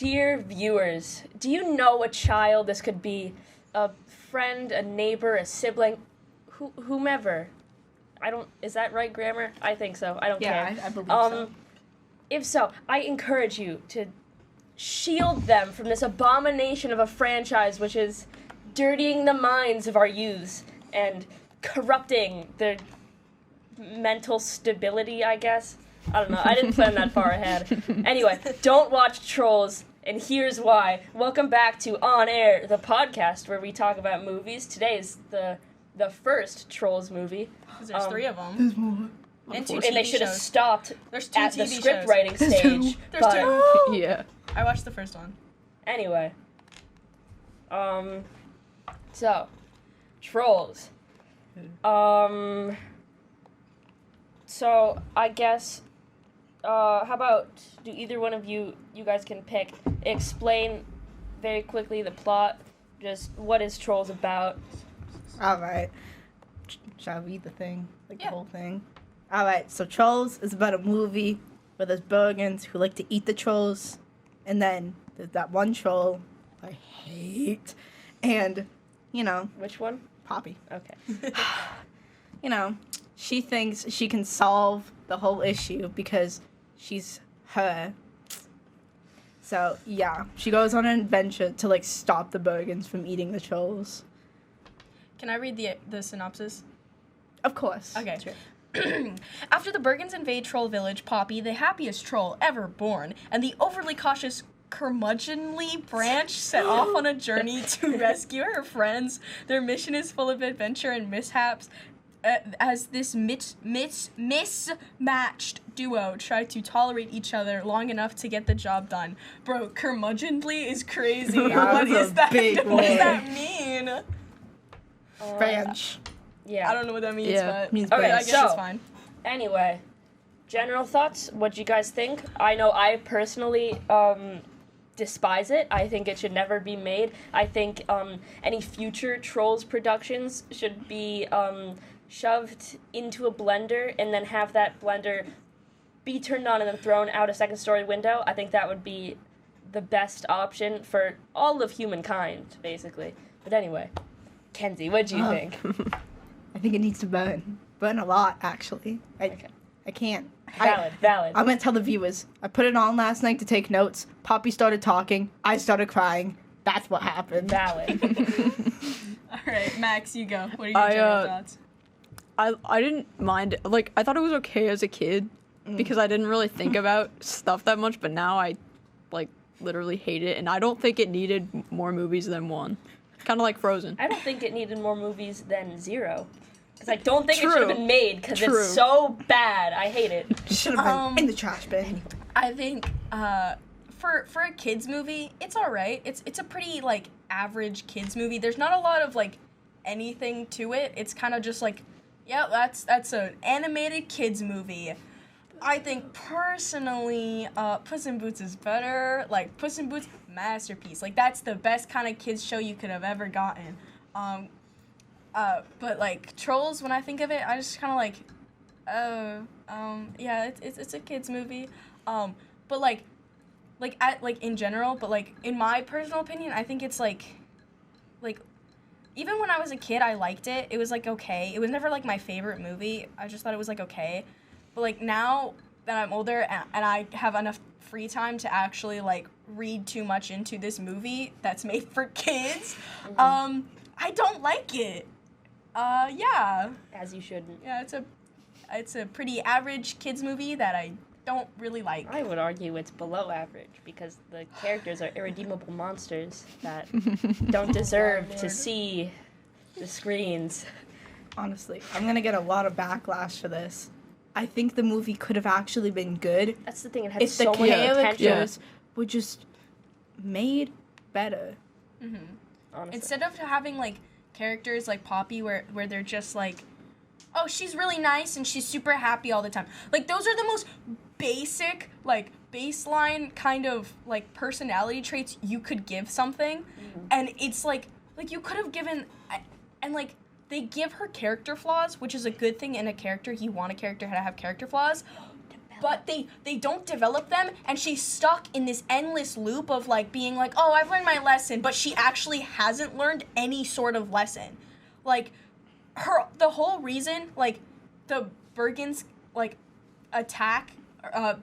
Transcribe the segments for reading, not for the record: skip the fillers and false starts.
Dear viewers, do you know a child this could be? A friend, a neighbor, a sibling, whomever. Is that right grammar? I think so. I don't care. Yeah, I believe so. If so, I encourage you to shield them from this abomination of a franchise which is dirtying the minds of our youths and corrupting their mental stability, I guess. I don't know. I didn't plan that far ahead. Anyway, don't watch Trolls, and here's why. Welcome back to On Air, the podcast where we talk about movies. Today is the first Trolls movie. Because there's 3 of them. There's more. And 2 And TV they should have shows. stopped There's 2 at TV the script shows. writing stage. There's but 2. Yeah. I watched the first one. Anyway. So, Trolls. So, I guess, how about, do either one of you guys can pick, explain very quickly the plot, just what is Trolls about? Alright. Shall I read the thing? Yeah. The whole thing? Alright, so Trolls is about a movie where there's Bergens who like to eat the trolls, and then there's that one troll I hate, and, Which one? Poppy. Okay. She thinks she can solve the whole issue because she's her. So, yeah, she goes on an adventure to, stop the Bergens from eating the trolls. Can I read the synopsis? Of course. Okay. Sure. After the Bergens invade Troll Village, Poppy, the happiest troll ever born, and the overly cautious curmudgeonly branch set off on a journey to rescue her friends. Their mission is full of adventure and mishaps as this mismatched duo try to tolerate each other long enough to get the job done. Bro, curmudgeonly is crazy. What That's is a that? big What does word. that mean? Branch. Yeah. I don't know what that means, Yeah, but means okay, I branch. guess So- it's fine. Anyway, general thoughts, what do you guys think? I know I personally, despise it. I think it should never be made. I think any future Trolls productions should be shoved into a blender and then have that blender be turned on and then thrown out a second-story window. I think that would be the best option for all of humankind, basically. But anyway, Kenzie, what do you think? I think it needs to burn. Burn a lot, actually. Okay. I can't. Valid. I'm going to tell the viewers. I put it on last night to take notes. Poppy started talking. I started crying. That's what happened. Valid. All right, Max, you go. What are your general thoughts? I didn't mind it. Like, I thought it was okay as a kid because I didn't really think about stuff that much, but now I, literally hate it, and I don't think it needed more movies than one. Kind of like Frozen. I don't think it needed more movies than 0. Because I don't think it True. should have been made, because True. it's so bad. I hate it. Should have been in the trash bin. I think for a kids movie, it's all right. It's a pretty average kids movie. There's not a lot of anything to it. It's kind of just yeah, that's an animated kids movie. I think personally, Puss in Boots is better. Puss in Boots, masterpiece. That's the best kind of kids show you could have ever gotten. But Trolls, when I think of it, I just kind of yeah, it's a kids movie. But in general, but in my personal opinion, I think it's even when I was a kid, I liked it. It was okay. It was never my favorite movie. I just thought it was okay. But now that I'm older and I have enough free time to actually read too much into this movie that's made for kids, I don't like it. Yeah. As you shouldn't. Yeah, it's a pretty average kids movie that I don't really like. I would argue it's below average, because the characters are irredeemable monsters that don't deserve to see the screens. Honestly, I'm going to get a lot of backlash for this. I think the movie could have actually been good That's the thing, it had if so the much potential. characters were just made better. Honestly. Instead of having characters like Poppy where they're just oh, she's really nice and she's super happy all the time. Those are the most basic baseline kind of personality traits you could give something. And it's you could have given and they give her character flaws, which is a good thing in a character. You want a character to have character flaws. but they don't develop them, and she's stuck in this endless loop of like being like, oh, I've learned my lesson, but she actually hasn't learned any sort of lesson. Like the whole reason like the Bergens like attack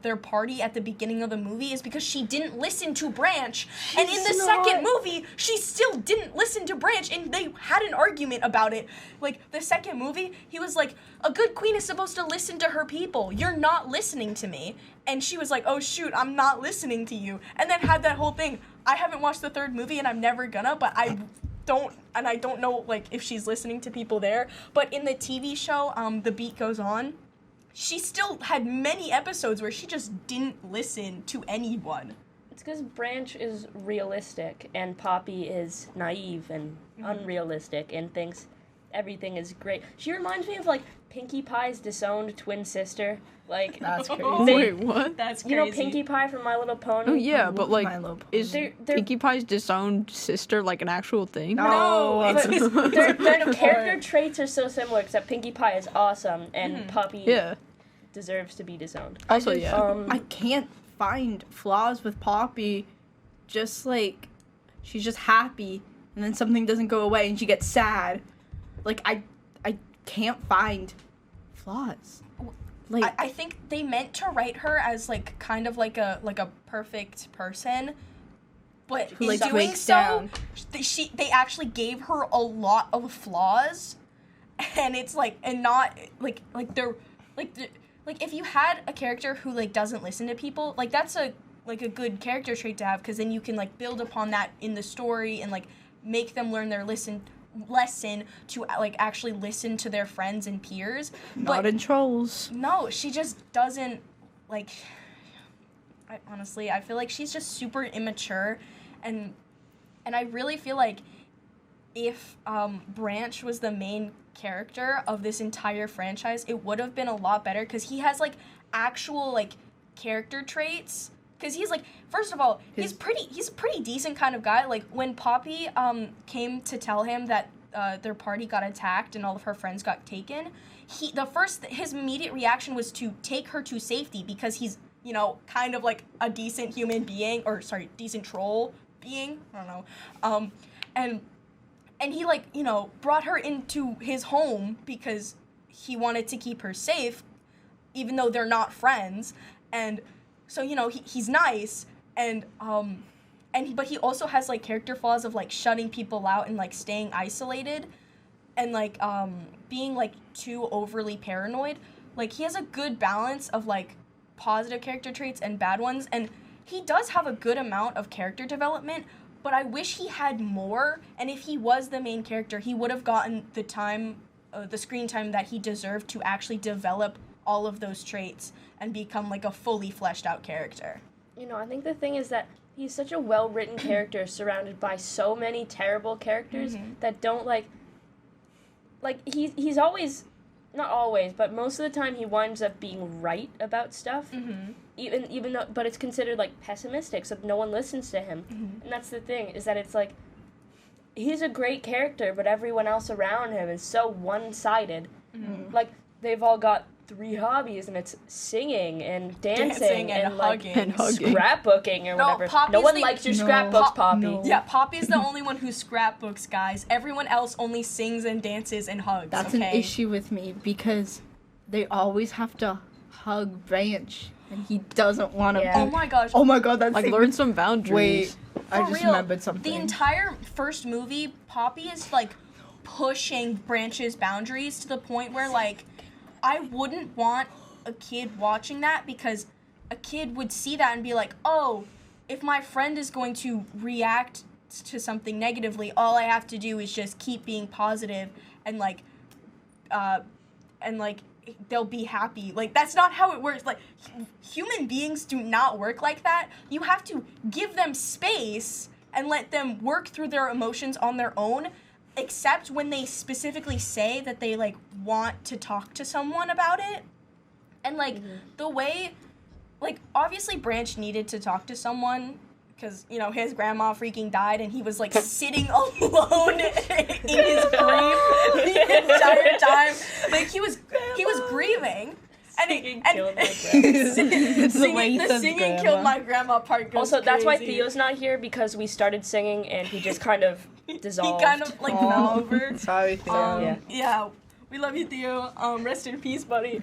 their party at the beginning of the movie is because she didn't listen to Branch. And in the second movie, she still didn't listen to Branch, and they had an argument about it. Like, the second movie, he was like, a good queen is supposed to listen to her people. You're not listening to me. And she was like, oh, shoot, I'm not listening to you. And then had that whole thing. I haven't watched the third movie, and I'm never gonna, but I don't know, like, if she's listening to people there. But in the TV show, The Beat Goes On, she still had many episodes where she just didn't listen to anyone. It's because Branch is realistic and Poppy is naive and unrealistic and thinks everything is great. She reminds me of, like, Pinkie Pie's disowned twin sister. Like, That's crazy. Wait, what? That's crazy. You know Pinkie Pie from My Little Pony? Oh yeah, but like, Milo is They're- Pinkie Pie's disowned sister like an actual thing? No. But their character traits are so similar, except Pinkie Pie is awesome and Poppy Yeah. deserves to be disowned. Also, yeah. I can't find flaws with Poppy. Just like she's just happy, and then something doesn't go away, and she gets sad. Like I can't find flaws. Like I think they meant to write her as like kind of like a perfect person, but Who, in like, doing breaks so, down. they actually gave her a lot of flaws, and it's like and not like they're like if you had a character who like doesn't listen to people, like that's a good character trait to have, because then you can like build upon that in the story and like make them learn their lesson to like actually listen to their friends and peers. not in Trolls. No, she just doesn't, like, honestly, I feel like she's just super immature, and I really feel like if Branch was the main character of this entire franchise, it would have been a lot better, because he has, like, actual, like, character traits. Because he's, like, first of all, he's a pretty decent kind of guy. Like, when Poppy came to tell him that their party got attacked and all of her friends got taken, his immediate reaction was to take her to safety, because he's, you know, kind of like a decent human being, or sorry, decent troll being, I don't know. And he, like, you know, brought her into his home because he wanted to keep her safe, even though they're not friends. And so, you know, he's nice, but he also has, like, character flaws of, like, shutting people out and, like, staying isolated and, like, being, like, too overly paranoid. Like, he has a good balance of, like, positive character traits and bad ones, and he does have a good amount of character development, but I wish he had more, and if he was the main character, he would have gotten the screen time that he deserved to actually develop all of those traits and become like a fully fleshed out character. You know, I think the thing is that he's such a well-written character surrounded by so many terrible characters that don't like he's always, not always, but most of the time he winds up being right about stuff. Even though, but it's considered like pessimistic, so no one listens to him. And that's the thing, is that it's like he's a great character, but everyone else around him is so one-sided. Like, they've all got 3 hobbies, and it's singing and dancing and like hugging. And hugging. scrapbooking or whatever. Poppy's No one the- likes your No. scrapbooks, Poppy. No. Yeah, Poppy's the only one who scrapbooks, guys. Everyone else only sings and dances and hugs. That's okay? an issue with me, because they always have to hug Branch, and he doesn't want to. Yeah. Oh my gosh. Oh my god, that's Like, learn some boundaries. Wait, I For just real, remembered something. The entire first movie, Poppy is like pushing Branch's boundaries to the point where, like, I wouldn't want a kid watching that, because a kid would see that and be like, oh, if my friend is going to react to something negatively, all I have to do is just keep being positive and they'll be happy. Like, that's not how it works. Like, human beings do not work like that. You have to give them space and let them work through their emotions on their own, except when they specifically say that they, like, want to talk to someone about it. And, like, the way, like, obviously Branch needed to talk to someone because, you know, his grandma freaking died and he was, like, sitting alone in his grief the entire time. Like, he was grieving. Singing killed my grandma. The singing killed my grandma part goes Also, that's why crazy. Theo's not here, because we started singing and he just kind of dissolved. He kind of like fell over. Sorry, Theo. Yeah, we love you, Theo. Rest in peace, buddy.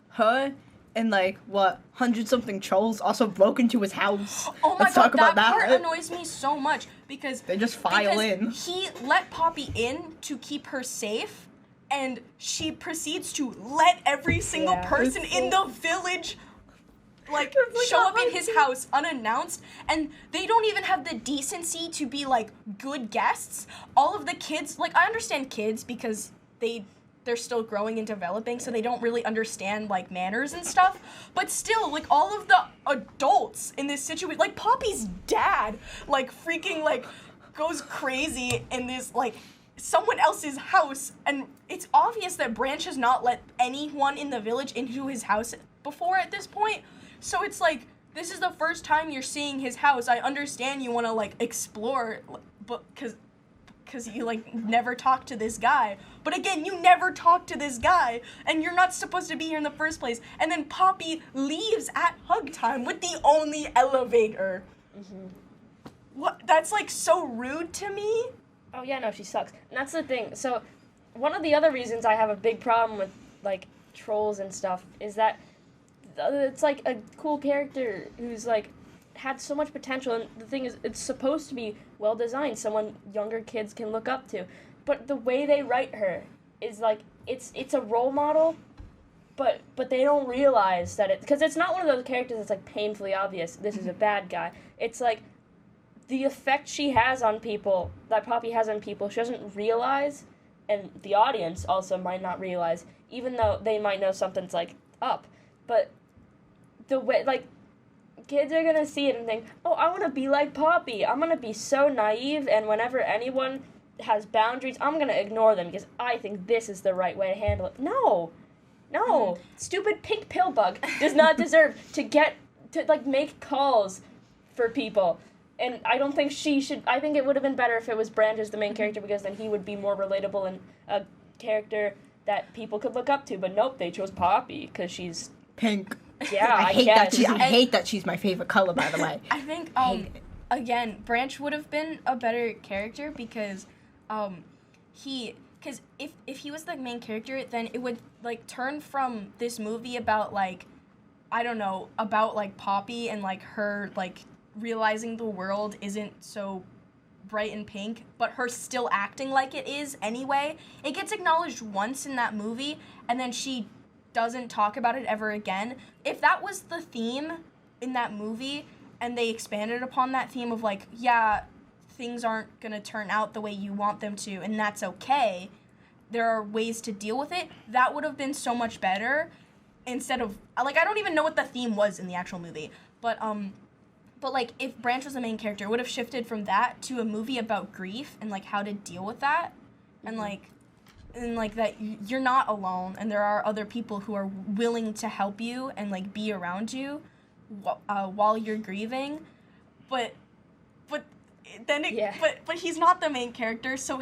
Her and like what 100-something trolls also broke into his house. Oh my Let's god, talk about that part that. annoys me so much because They just file in. He let Poppy in to keep her safe, and she proceeds to let every single person in the village like show up in his house unannounced, and they don't even have the decency to be like good guests. All of the kids, like I understand kids because they're still growing and developing, so they don't really understand like manners and stuff, but still, like all of the adults in this situation, like Poppy's dad like freaking like goes crazy in this like someone else's house, and it's obvious that Branch has not let anyone in the village into his house before at this point. So it's like, this is the first time you're seeing his house. I understand you want to like explore, but because you like never talked to this guy. But again, you never talked to this guy, and you're not supposed to be here in the first place. And then Poppy leaves at hug time with the only elevator. Mm-hmm. What? That's like so rude to me. Oh yeah, no, she sucks. And that's the thing. So one of the other reasons I have a big problem with like trolls and stuff is that it's like a cool character who's like had so much potential, and the thing is, it's supposed to be well designed, someone younger kids can look up to. But the way they write her is like it's a role model, but they don't realize that because it's not one of those characters that's like painfully obvious. This is a bad guy. It's like the effect she has on people, that Poppy has on people, she doesn't realize, and the audience also might not realize, even though they might know something's like up. But the way, like, kids are gonna see it and think, oh, I want to be like Poppy. I'm gonna be so naive, and whenever anyone has boundaries, I'm gonna ignore them because I think this is the right way to handle it. No. Stupid pink pill bug does not deserve to like make calls for people. And I don't think she should. I think it would have been better if it was Branch as the main character, because then he would be more relatable and a character that people could look up to. But nope, they chose Poppy because she's pink. Yeah, I hate guess. I hate that she's my favorite color, by the way. I think again, Branch would have been a better character because if he was the main character, then it would like turn from this movie about like, I don't know, about like Poppy and like her like realizing the world isn't so bright and pink, but her still acting like it is anyway. It gets acknowledged once in that movie, and then she doesn't talk about it ever again. If that was the theme in that movie, and they expanded upon that theme of like, yeah, things aren't gonna turn out the way you want them to, and that's okay, there are ways to deal with it, that would have been so much better, instead of, like, I don't even know what the theme was in the actual movie, but like, if Branch was the main character, it would have shifted from that to a movie about grief and, like, how to deal with that, and, like, that you're not alone, and there are other people who are willing to help you and, like, be around you while you're grieving, but he's not the main character, so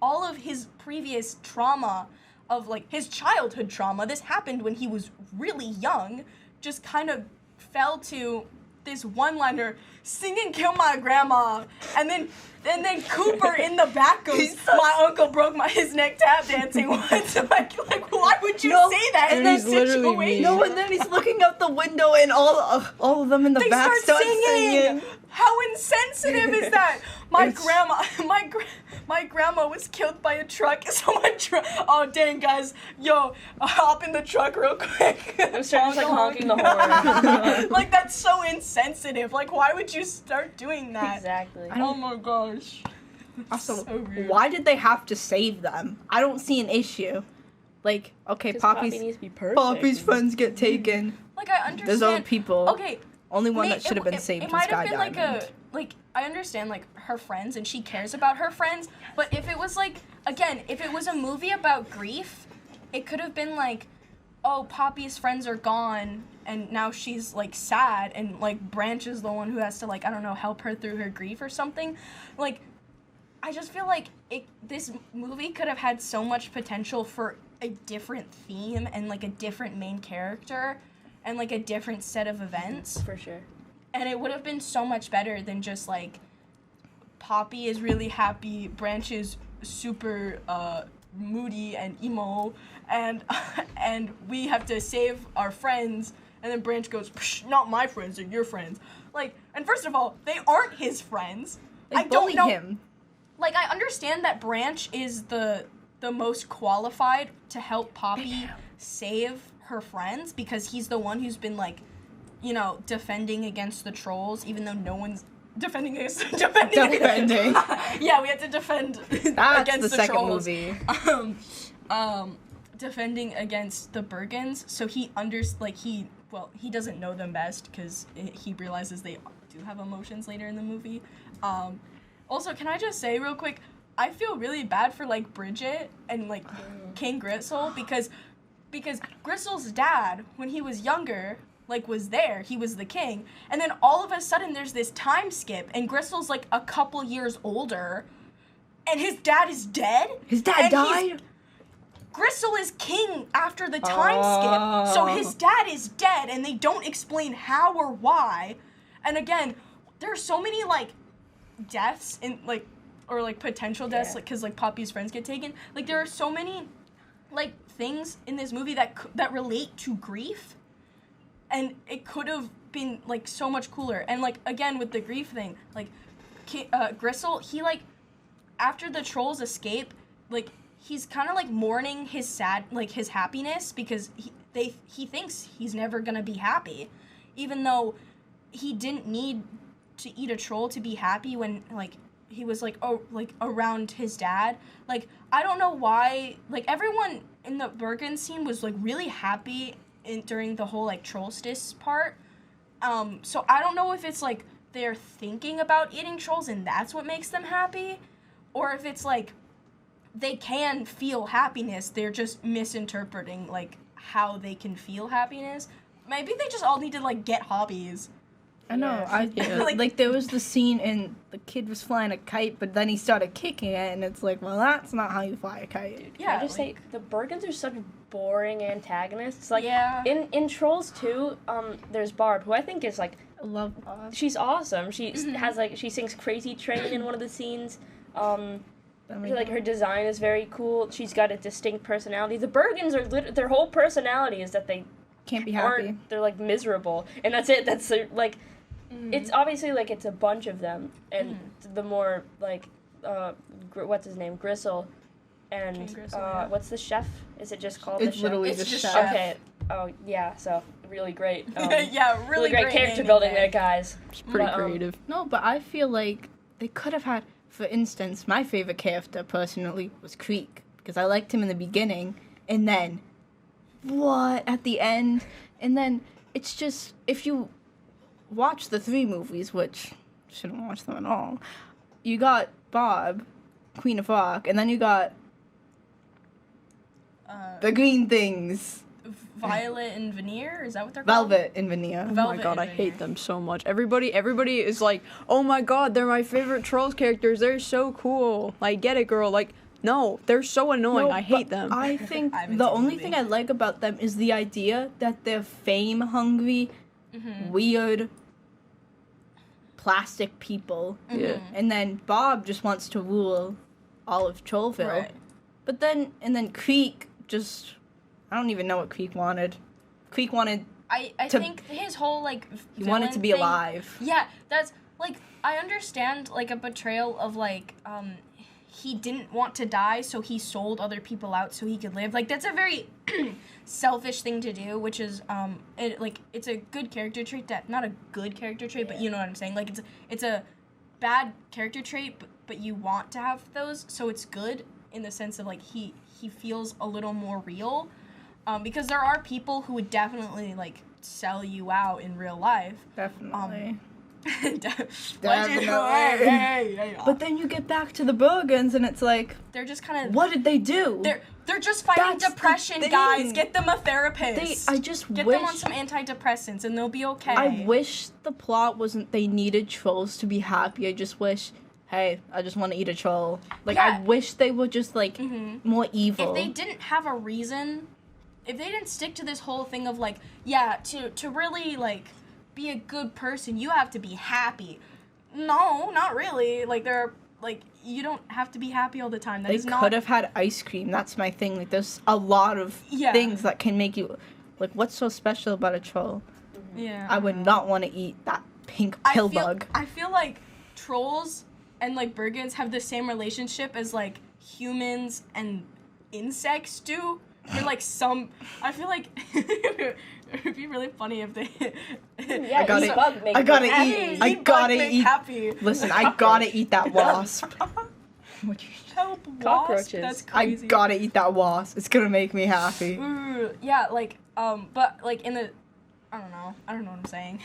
all of his previous trauma of, like, his childhood trauma, this happened when he was really young, just kind of fell to this one-liner, singing "Kill My Grandma," and then Cooper in the back goes, "My uncle broke his neck tap dancing once." like why would you say that in that situation? No, and then he's looking out the window, and all of them in the back start singing. How insensitive is that? My grandma was killed by a truck. Oh dang, guys, yo, hop in the truck real quick. I'm starting just like honking the horn. Like, that's so insensitive. Like, why would you start doing that? Exactly. Oh my gosh. Also, So rude. why did they have to save them? I don't see an issue. Like, okay, Poppy needs to be perfect. Poppy's friends get taken. Like, I understand. There's other people. Okay. Only one that should have been saved it was might Sky have been Diamond. like I understand like her friends and she cares about her friends, but if it was like, again, if it was a movie about grief, it could have been like, oh, Poppy's friends are gone and now she's like sad, and like Branch is the one who has to, like, I don't know, help her through her grief or something. Like, I just feel like this movie could have had so much potential for a different theme and like a different main character and like a different set of events. For sure. And it would have been so much better than just like Poppy is really happy, Branch is super moody and emo, and we have to save our friends, and then Branch goes, "Psh, not my friends, they're your friends." Like, and first of all, they aren't his friends. They I don't bully know. him. Like, I understand that Branch is the most qualified to help Poppy save her friends because he's the one who's been like, you know, defending against the trolls, even though no one's defending. Defending. Yeah, we had to defend That's against the the second trolls. movie. Defending against the Bergens. So he he doesn't know them best because he realizes they do have emotions later in the movie. Also, can I just say real quick, I feel really bad for like Bridget and like King Gristle because Gristle's dad, when he was younger, like was there, he was the king, and then all of a sudden there's this time skip and Gristle's like a couple years older and his dad is dead. His dad died? Gristle is king after the time skip, so his dad is dead and they don't explain how or why. And again, there are so many like deaths in like, or like potential deaths, like because like Poppy's friends get taken. Like there are so many like things in this movie that relate to grief, and it could have been like so much cooler. And like again with the grief thing, like Gristle, he like after the trolls escape, like he's kind of like mourning his his happiness because he thinks he's never gonna be happy, even though he didn't need to eat a troll to be happy when like he was like around his dad. Like I don't know why like everyone in the Bergen scene was like really happy during the whole like trollstice part. So I don't know if it's like they're thinking about eating trolls and that's what makes them happy, or if it's like they can feel happiness, they're just misinterpreting like how they can feel happiness. Maybe they just all need to like get hobbies. I know. Yeah. Like there was the scene and the kid was flying a kite, but then he started kicking it, and it's like, well, that's not how you fly a kite. Yeah, I just say the Bergens are such boring antagonists. Like Yeah. in Trolls 2, there's Barb, who I think is like I love Bob. she's awesome. She has like she sings Crazy Train in one of the scenes. I feel like her design is very cool. She's got a distinct personality. The Bergens are their whole personality is that they Can't be happy. they're like miserable, and that's it. That's like it's obviously like it's a bunch of them, and the more like what's his name, Gristle, and King Gristle, yeah. what's the chef? Is it just called It's the chef? literally It's just just chef. chef. Okay. Oh yeah. So really great. Yeah, really great character naming building there. there, guys. It's pretty But, creative. No, but I feel like they could have had, for instance, my favorite character personally was Creek, because I liked him in the beginning, and then at the end, and then it's just, if you watch the 3 movies, which shouldn't watch them at all, you got Bob, Queen of Rock, and then you got the green things, Violet and Veneer, is that what they're called? Velvet and Veneer. Oh my Velvet god, I and hate Veneer. them so much. Everybody is like, oh my god, they're my favorite Trolls characters. They're so cool. Like, get it, girl. Like, no, they're so annoying. I hate but them. I think I haven't the seen the only movie. thing I like about them is the idea that they're fame-hungry, weird, plastic people. Yeah. And then Bob just wants to rule all of Trollville. Right. But then Creek just... I don't even know what Creek wanted. Creek wanted... I to- think his whole like He wanted to villain be thing- alive. Yeah, that's like I understand like a betrayal of like he didn't want to die, so he sold other people out so he could live. Like that's a very selfish thing to do, which is it's a good character trait that not a good character trait, but you know what I'm saying. Like it's a bad character trait, but you want to have those, so it's good in the sense of like he feels a little more real. Because there are people who would definitely like sell you out in real life. Definitely. Definitely. But then you get back to the Bergens and it's like, They're just kind of what did they do? they're just fighting That's the depression, thing. guys. Get them a therapist. I just Get wish... them on some antidepressants and they'll be okay. I wish the plot wasn't they needed trolls to be happy. I just wish, hey, I just want to eat a troll. Like, Yeah. I wish they were just, like, more evil. If they didn't have a reason, if they didn't stick to this whole thing of, like, yeah, to really, like, be a good person, you have to be happy. No, not really. Like, you don't have to be happy all the time. That They is not... could have had ice cream. That's my thing. Like, there's a lot of things that can make you... Like, what's so special about a troll? Yeah. I would not want to eat that pink pill bug. I feel like trolls and, like, Bergens have the same relationship as, like, humans and insects do. They're, like, I feel like it would be really funny if they... Yeah, I gotta- eat bug, make I gotta me happy. eat- I gotta make eat- happy. Listen, I gotta eat that wasp. Help, wasp. Cockroaches. That's I crazy. gotta eat that wasp. It's gonna make me happy. Ooh, yeah, like, but, like, in the... I don't know what I'm saying.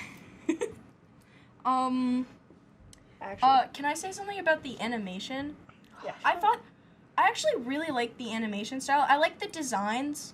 Actually, Can I say something about the animation? yeah. I actually really like the animation style. I like the designs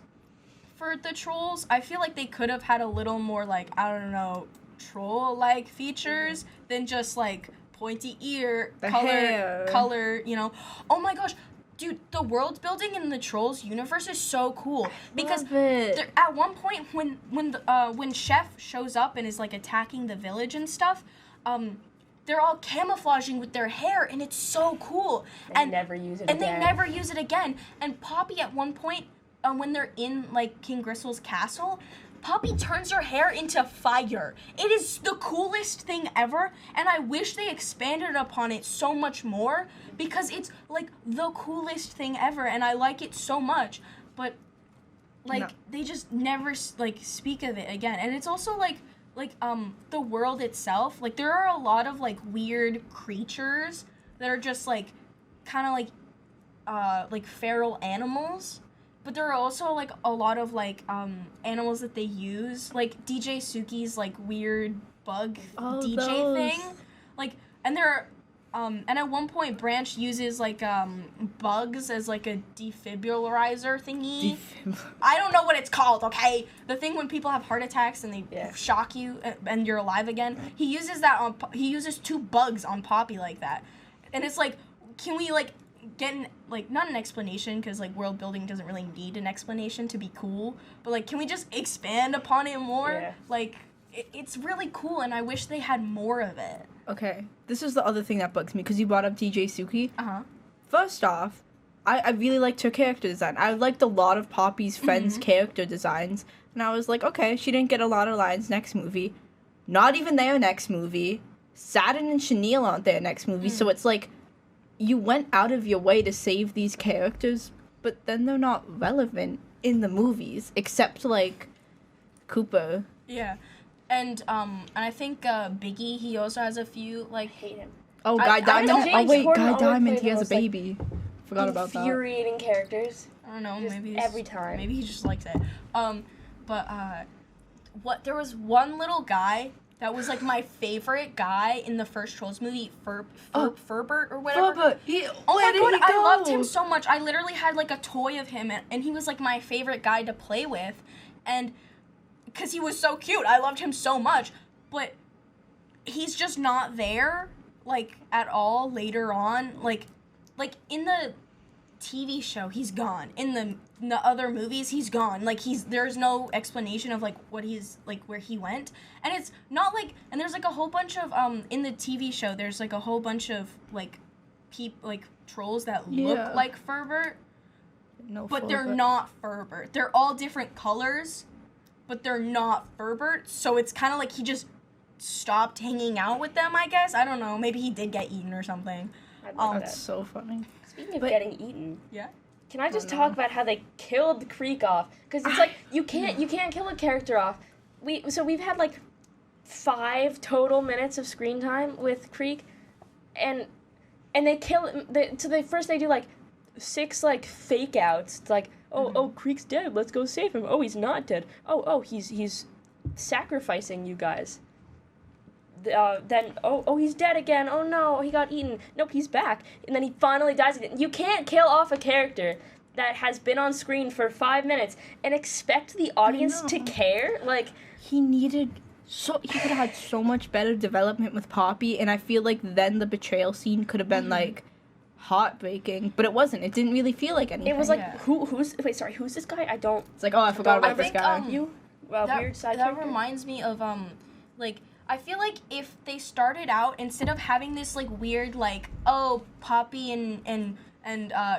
for the trolls. I feel like they could have had a little more, like, I don't know, troll-like features than just, like, pointy ear, The hair. color, you know. Oh my gosh, dude, the world building in the Trolls universe is so cool because Love it. at one point when Chef shows up and is, like, attacking the village and stuff, they're all camouflaging with their hair, and it's so cool. They never use it and again. they never use it again. And Poppy, at one point, when they're in, like, King Gristle's castle, Poppy turns her hair into fire. It is the coolest thing ever, and I wish they expanded upon it so much more because it's, like, the coolest thing ever, and I like it so much. But, like, No. they just never, like, speak of it again. And it's also, like, the world itself, like, there are a lot of, like, weird creatures that are just, like, kind of like feral animals, but there are also, like, a lot of, like, animals that they use, like DJ Suki's, like, weird bug DJ those. thing, like, and there are, and at one point Branch uses, like, bugs as, like, a defibrillarizer thingy. I don't know what it's called, okay? The thing when people have heart attacks and they shock you and you're alive again. He uses that he uses 2 bugs on Poppy like that. And it's like, can we, like, get like, not an explanation, because, like, world building doesn't really need an explanation to be cool, but, like, can we just expand upon it more? Yeah. Like, it's really cool, and I wish they had more of it. Okay, this is the other thing that bugs me, because you brought up DJ Suki. Uh-huh. First off, I really liked her character design. I liked a lot of Poppy's friends' character designs, and I was like, okay, she didn't get a lot of lines next movie. Not even their next movie. Saturn and Chenille aren't their next movie, so it's like, you went out of your way to save these characters, but then they're not relevant in the movies, except, like, Cooper. Yeah. And I think Biggie, he also has a few, like... hate him. Oh, I Guy don't- Diamond. James Oh, wait, Corden Guy always Diamond, played he has a the most, like, baby. Forgot about that. Infuriating characters. I don't know, Just maybe every time. Maybe he just likes it. There was one little guy that was, like, my favorite guy in the first Trolls movie, Furbert or whatever. But Oh where my did god, he I go? loved him so much. I literally had, like, a toy of him, and he was, like, my favorite guy to play with, and because he was so cute, I loved him so much, but he's just not there, like, at all later on. Like in the TV show, he's gone. In the other movies, he's gone. Like, there's no explanation of, like, what he's, like, where he went. And it's not, like, and there's, like, a whole bunch of, in the TV show, there's, like, a whole bunch of, like, trolls that look like Furbert, No, but they're not Furbert. They're all different colors, but they're not Furbert, so it's kind of like he just stopped hanging out with them, I guess. I don't know. Maybe he did get eaten or something. I'd like That's that. so funny. Speaking of But- getting eaten, Yeah. can I just talk about how they killed Creek off? Because it's like you can't kill a character off. We've had like 5 total minutes of screen time with Creek, and they kill him. They do like 6 like fake outs. It's like oh Creek's dead. Let's go save him. Oh, he's not dead. Oh he's sacrificing you guys. Then he's dead again. Oh no, he got eaten. Nope, he's back. And then he finally dies again. You can't kill off a character that has been on screen for 5 minutes and expect the audience to care. Like, He needed he could have had so much better development with Poppy, and I feel like then the betrayal scene could have been like heartbreaking, but it wasn't. It didn't really feel like anything. It was like, Yeah. who's this guy? I don't. It's like, oh, I forgot I about this think, guy. Weird side that character? reminds me of like I feel like if they started out instead of having this like weird like Poppy and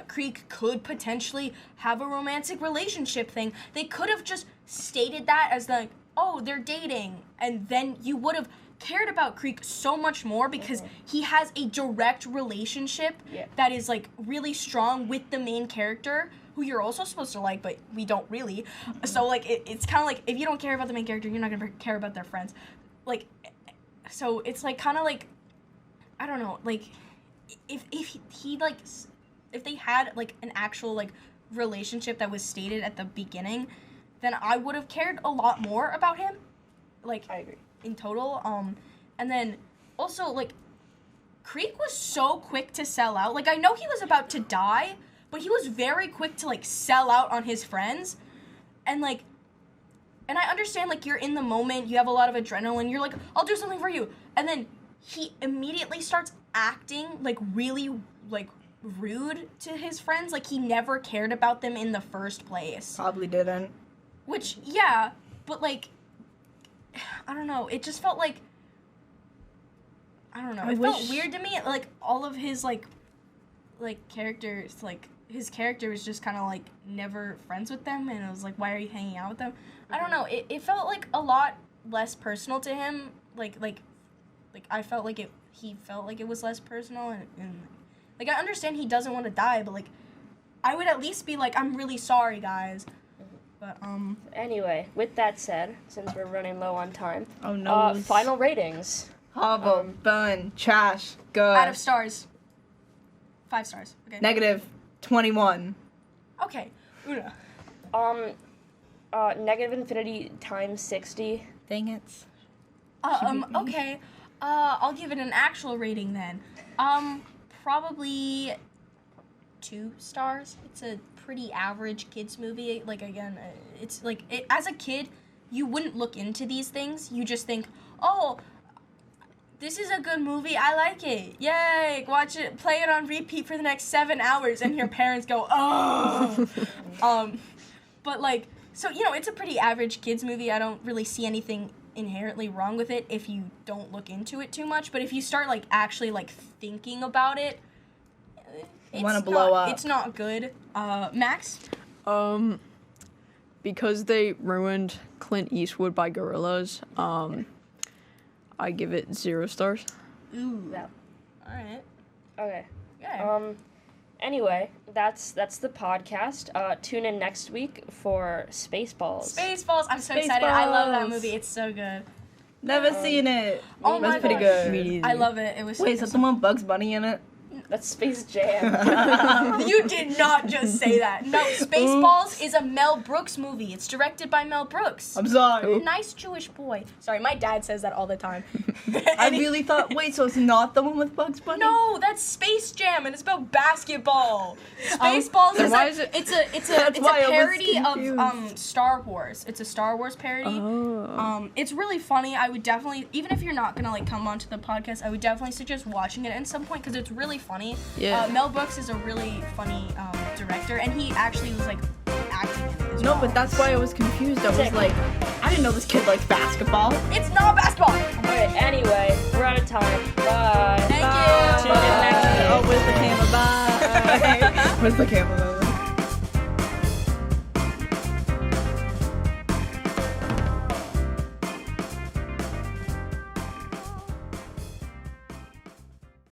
Creek could potentially have a romantic relationship thing, they could have just stated that as like, oh, they're dating, and then you would have cared about Creek so much more because he has a direct relationship that is like really strong with the main character who you're also supposed to like, but we don't really. So like it's kind of like if you don't care about the main character, you're not gonna care about their friends. Like, so it's like kind of like, I don't know, like if he like if they had like an actual like relationship that was stated at the beginning, then I would have cared a lot more about him. Like, I agree. in total. And then also like Creek was so quick to sell out. Like I know he was about to die, but he was very quick to like sell out on his friends. And like, and I understand like you're in the moment, you have a lot of adrenaline, you're like, I'll do something for you. And then he immediately starts acting like really like rude to his friends, like he never cared about them in the first place. Probably didn't. Which, yeah, but like, I don't know, it just felt like, I don't know, it felt weird to me, like, all of his, like characters, like, his character was just kind of, like, never friends with them, and it was like, why are you hanging out with them? I don't know, it felt, like, a lot less personal to him, like, I felt like he felt like it was less personal, and like, I understand he doesn't want to die, but, like, I would at least be like, I'm really sorry, guys. But, Anyway, with that said, since we're running low on time, Oh no. final ratings. Horrible, burn, trash, good. out of stars. 5 stars. Okay. Negative 21. Okay. Una. Negative infinity times 60. Dang it. Okay. I'll give it an actual rating then. Probably 2 stars. It's a pretty average kids movie. Like again, it's like as a kid, you wouldn't look into these things. You just think, oh, this is a good movie. I like it. Yay! Watch it. Play it on repeat for the next 7 hours, and your parents go, oh. But like, so you know, it's a pretty average kids movie. I don't really see anything inherently wrong with it if you don't look into it too much. But if you start like actually like thinking about it, You want to blow up. It's not good. Max? Because they ruined Clint Eastwood by gorillas, I give it 0 stars. Ooh. Yeah. All right. Okay. Okay. Anyway, that's the podcast. Tune in next week for Spaceballs. Spaceballs. I'm so excited. I love that Spaceballs. movie. It's so good. Never seen it. Oh my That's pretty gosh. good. Me neither. I love it. It was. Wait, is that the one with Bugs Bunny in it? That's Space Jam. You did not just say that. No, Spaceballs is a Mel Brooks movie. It's directed by Mel Brooks. I'm sorry. Nice Jewish boy. Sorry, my dad says that all the time. I really thought, wait, so it's not the one with Bugs Bunny? No, that's Space Jam, and it's about basketball. Spaceballs then is why like is it- it's That's a why I was parody of confused. Star Wars. It's a Star Wars parody. Oh. It's really funny. I would definitely, even if you're not gonna like come onto the podcast, I would definitely suggest watching it at some point because it's really funny. Yeah. Mel Brooks is a really funny director, and he actually was like acting in it as No, well. but that's why I was confused. I was like, I didn't know this kid likes basketball. It's not basketball. Okay, anyway, we're out of time. Bye. Thank you. Tune in next week. Oh, where's the camera? Bye. Where's the camera?